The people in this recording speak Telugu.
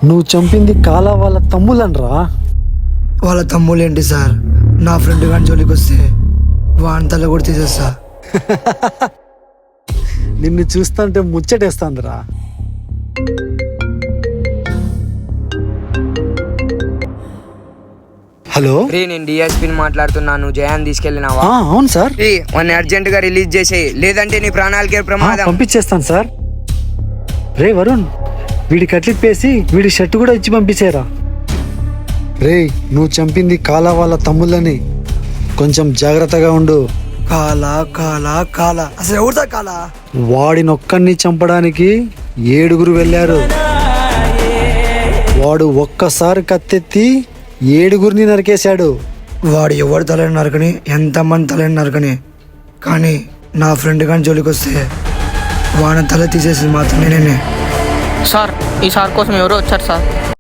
నువ్వు చంపింది కాలా వాళ్ళ తమ్ముళ్ళనరా? వాళ్ళ తమ్ముళ్ళు ఏంటి సార్, నా ఫ్రెండ్ గాని జోలికి వస్తే వాని తల కూడా తీసేస్తా. నిన్ను చూస్తుంటే ముచ్చటేస్తాందిరా. హలో, నేను డిఎస్పీని మాట్లాడుతున్నాను. జయాన్ని తీసుకెళ్ళినావా? అవును సార్. వాడిని అర్జెంట్ గా రిలీజ్ చేసేయి, లేదంటే నీ ప్రాణాలకే ప్రమాదం. పంపించేస్తాను సార్. రే వరుణ్, వీడి కట్లిప్పేసి వీడి షర్ట్ కూడా ఇచ్చి పంపించేరా. రే, నువ్వు చంపింది కాలా వాళ్ళ తమ్ముళ్ళని, కొంచెం జాగ్రత్తగా ఉండు. కాలా కాలా కాలా అసలు ఎవరిదా కాలా? వాడినొక్కడిని చంపడానికి 7 వెళ్ళారు. వాడు ఒక్కసారి కత్తెత్తి 7 నరికేశాడు. వాడు ఎవరి తలని నరకని, ఎంతమంది తలని నరకని, కానీ నా ఫ్రెండ్ గాని జోలికి వస్తే వాని తల తీసేసి మాత్రం నేనే. సార్, ఈ సార్ కోసం ఎవరో వచ్చారు సార్.